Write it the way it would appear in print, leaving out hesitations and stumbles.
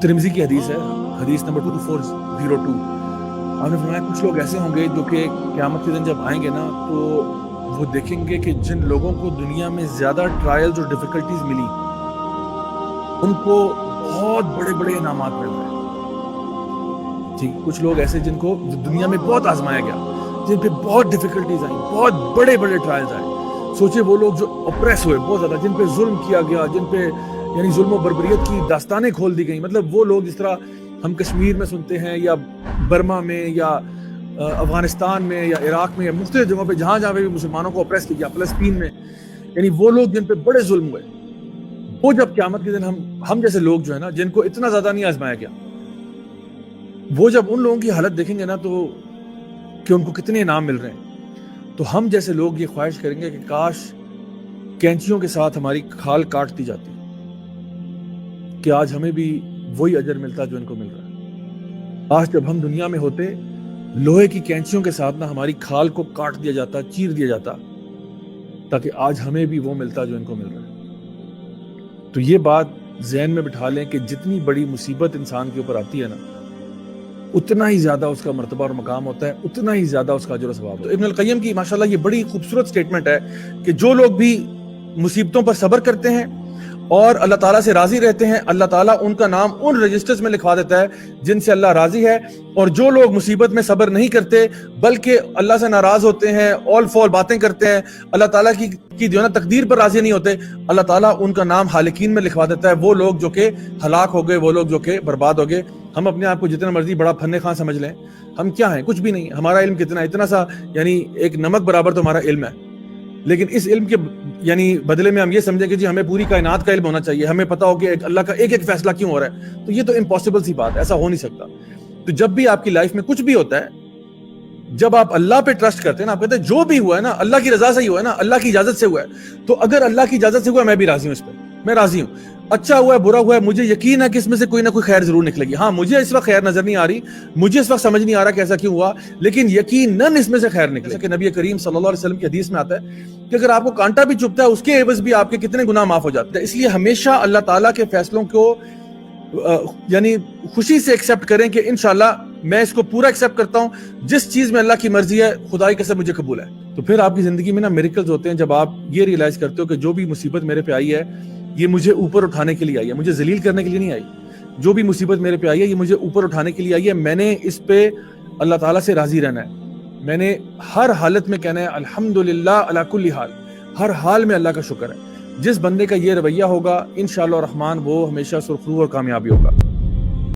ترمذی کی حدیث ہے، حدیث نمبر 2402. آپ نے فرمایا کچھ لوگ ایسے ہوں گے جو کہ قیامت کے دن جب آئیں گے نا تو وہ دیکھیں گے کہ جن لوگوں کو دنیا میں زیادہ ٹرائلز اور ڈیفیکلٹیز ملی ان کو بہت بڑے بڑے انعامات مل رہے ہیں. ٹھیک، کچھ لوگ ایسے جن کو دنیا میں بہت آزمایا گیا، جن پہ بہت ڈیفیکلٹیز آئیں، بہت بڑے بڑے ٹرائلز آئے. سوچے وہ لوگ جو اپریس ہوئے بہت زیادہ، جن پہ ظلم کیا گیا، جن پہ یعنی ظلم و بربریت کی داستانیں کھول دی گئیں. مطلب وہ لوگ جس طرح ہم کشمیر میں سنتے ہیں یا برما میں یا افغانستان میں یا عراق میں یا مختلف جگہوں پہ جہاں بھی مسلمانوں کو اپریس کیا گیا، فلسطین میں، یعنی وہ لوگ جن پہ بڑے ظلم ہوئے، وہ جب قیامت کے دن ہم جیسے لوگ جو ہے نا جن کو اتنا زیادہ نہیں آزمایا گیا، وہ جب ان لوگوں کی حالت دیکھیں گے نا تو کہ ان کو کتنے انعام مل رہے ہیں، تو ہم جیسے لوگ یہ خواہش کریں گے کہ کاش کینچیوں کے ساتھ ہماری کھال کاٹ دی جاتی کہ آج ہمیں بھی وہی اجر ملتا جو ان کو مل رہا ہے. آج جب ہم دنیا میں ہوتے، لوہے کی کینچیوں کے ساتھ نہ ہماری کھال کو کاٹ دیا جاتا، چیر دیا جاتا، تاکہ آج ہمیں بھی وہ ملتا جو ان کو مل رہا ہے. تو یہ بات ذہن میں بٹھا لیں کہ جتنی بڑی مصیبت انسان کے اوپر آتی ہے نا، اتنا ہی زیادہ اس کا مرتبہ اور مقام ہوتا ہے، اتنا ہی زیادہ اس کا اجر و ثواب ہوتا ہے. ابن القیم کی ماشاءاللہ یہ بڑی خوبصورت سٹیٹمنٹ ہے کہ جو لوگ بھی مصیبتوں پر صبر کرتے ہیں اور اللہ تعالیٰ سے راضی رہتے ہیں، اللہ تعالیٰ ان کا نام ان رجسٹرز میں لکھوا دیتا ہے جن سے اللہ راضی ہے. اور جو لوگ مصیبت میں صبر نہیں کرتے بلکہ اللہ سے ناراض ہوتے ہیں، اول فول باتیں کرتے ہیں، اللہ تعالیٰ کی جو ہے نا تقدیر پر راضی نہیں ہوتے، اللہ تعالیٰ ان کا نام ہالکین میں لکھوا دیتا ہے. وہ لوگ جو کہ ہلاک ہو گئے، وہ لوگ جو کہ برباد ہو گئے. ہم اپنے آپ کو جتنا مرضی بڑا فن خواں سمجھ لیں، ہم کیا ہیں؟ کچھ بھی نہیں. ہمارا علم کتنا ہے؟ اتنا سا، یعنی ایک نمک برابر تو ہمارا علم ہے. لیکن اس علم کے یعنی بدلے میں ہم یہ سمجھیں کہ جی ہمیں پوری کائنات کا علم ہونا چاہیے، ہمیں پتا ہو کہ اللہ کا ایک ایک فیصلہ کیوں ہو رہا ہے. تو یہ تو امپاسبل سی بات ہے، ایسا ہو نہیں سکتا. تو جب بھی آپ کی لائف میں کچھ بھی ہوتا ہے، جب آپ اللہ پہ ٹرسٹ کرتے ہیں نا، آپ کہتے ہیں جو بھی ہوا ہے نا اللہ کی رضا سے ہی ہوا ہے نا، اللہ کی اجازت سے ہوا ہے. تو اگر اللہ کی اجازت سے ہوا ہے میں بھی راضی ہوں، اس پہ میں راضی ہوں. اچھا ہوا ہے، برا ہوا ہے، مجھے یقین ہے کہ اس میں سے کوئی نہ کوئی خیر ضرور نکلے گی. ہاں مجھے اس وقت خیر نظر نہیں آ رہی، مجھے اس وقت سمجھ نہیں آ رہا کہ ایسا کیوں ہوا، لیکن یقیناً اس میں سے خیر نکلے. کہ نبی کریم صلی اللہ علیہ وسلم کی حدیث میں آتا ہے کہ اگر آپ کو کانٹا بھی چبھتا ہے اس کے عوض بھی آپ کے کتنے گناہ معاف ہو جاتے ہیں. اس لیے ہمیشہ اللہ تعالیٰ کے فیصلوں کو یعنی خوشی سے ایکسیپٹ کریں کہ انشاءاللہ میں اس کو پورا ایکسیپٹ کرتا ہوں، جس چیز میں اللہ کی مرضی ہے خدائی قسم مجھے قبول ہے. تو پھر آپ کی زندگی میں نا میریکلز ہوتے ہیں جب آپ یہ ریئلائز کرتے ہو کہ جو بھی مصیبت میرے پہ آئی ہے یہ مجھے اوپر اٹھانے کے لیے آئی ہے، مجھے ذلیل کرنے کے لیے نہیں آئی. جو بھی مصیبت میرے پہ آئی ہے یہ مجھے اوپر اٹھانے کے لیے آئی ہے. میں نے اس پہ اللہ تعالیٰ سے راضی رہنا ہے. میں نے ہر حالت میں کہنا ہے الحمدللہ علی کل حال، ہر حال میں اللہ کا شکر ہے. جس بندے کا یہ رویہ ہوگا انشاءاللہ الرحمن وہ ہمیشہ سرخرو اور کامیابی ہوگا.